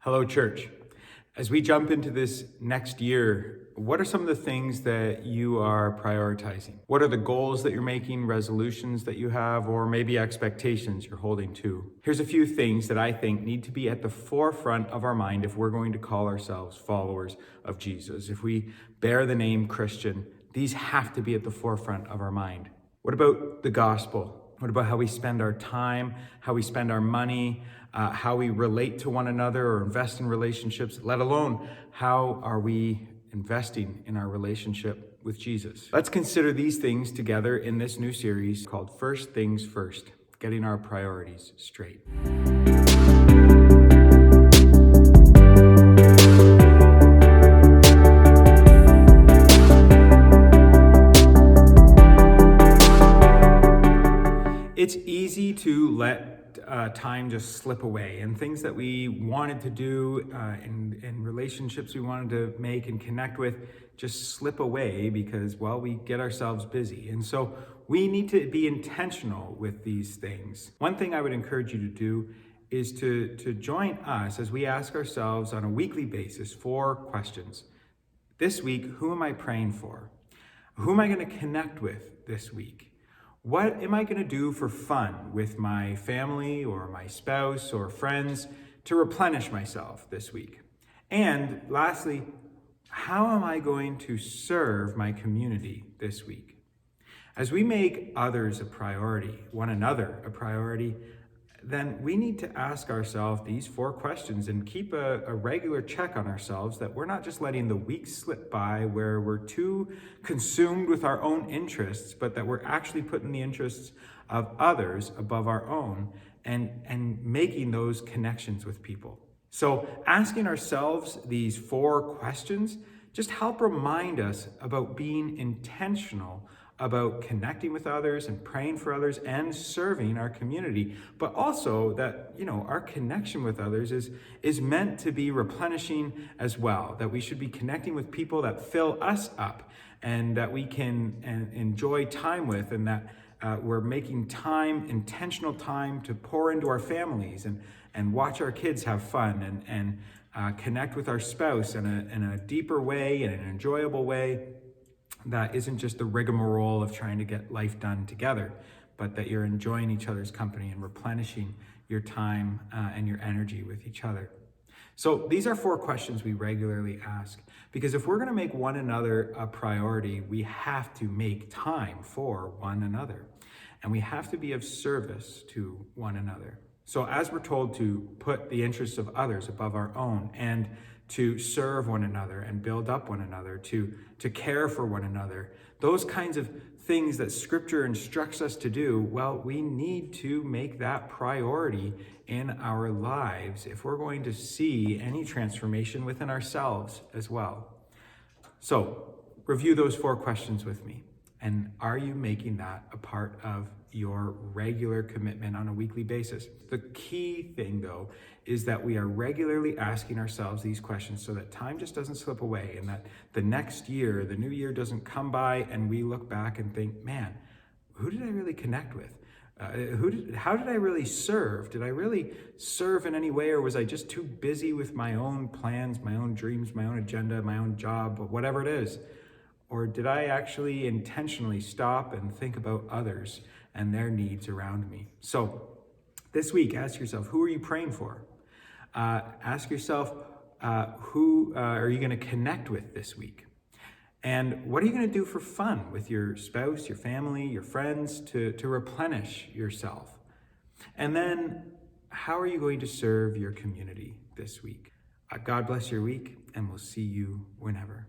Hello, church. As we jump into this next year, what are some of the things that you are prioritizing? What are the goals that you're making, resolutions that you have, or maybe expectations you're holding to? Here's a few things that I think need to be at the forefront of our mind if we're going to call ourselves followers of Jesus. If we bear the name Christian, these have to be at the forefront of our mind. What about the gospel? What about how we spend our time, how we spend our money, how we relate to one another or invest in relationships, let alone how are we investing in our relationship with Jesus? Let's consider these things together in this new series called First Things First, getting our priorities straight. It's easy to let time just slip away, and things that we wanted to do in relationships we wanted to make and connect with just slip away because, well, we get ourselves busy. And so we need to be intentional with these things. One thing I would encourage you to do is to join us as we ask ourselves on a weekly basis 4 questions. This week, who am I praying for? Who am I going to connect with this week? What am I going to do for fun with my family or my spouse or friends to replenish myself this week? And lastly, how am I going to serve my community this week? As we make others a priority, one another a priority, then we need to ask ourselves these 4 questions and keep a regular check on ourselves that we're not just letting the week slip by where we're too consumed with our own interests, but that we're actually putting the interests of others above our own and making those connections with people. So asking ourselves these 4 questions just help remind us about being intentional about connecting with others and praying for others and serving our community, but also that, our connection with others is meant to be replenishing as well, that we should be connecting with people that fill us up and that we can enjoy time with, and that we're making time, intentional time to pour into our families and watch our kids have fun and connect with our spouse in a deeper way, in an enjoyable way. That isn't just the rigmarole of trying to get life done together, but that you're enjoying each other's company and replenishing your time and your energy with each other. So these are 4 questions we regularly ask, because if we're going to make one another a priority, we have to make time for one another, and we have to be of service to one another. So as we're told to put the interests of others above our own and to serve one another and build up one another, to care for one another, those kinds of things that Scripture instructs us to do, well, we need to make that priority in our lives if we're going to see any transformation within ourselves as well. So, review those 4 questions with me. And are you making that a part of your regular commitment on a weekly basis? The key thing, though, is that we are regularly asking ourselves these questions so that time just doesn't slip away, and that the next year, the new year, doesn't come by and we look back and think, man, who did I really connect with? How did I really serve? Did I really serve in any way, or was I just too busy with my own plans, my own dreams, my own agenda, my own job, whatever it is? Or did I actually intentionally stop and think about others and their needs around me? So this week, ask yourself, who are you praying for? Ask yourself, who are you going to connect with this week? And what are you going to do for fun with your spouse, your family, your friends to replenish yourself? And then how are you going to serve your community this week? God bless your week, and we'll see you whenever.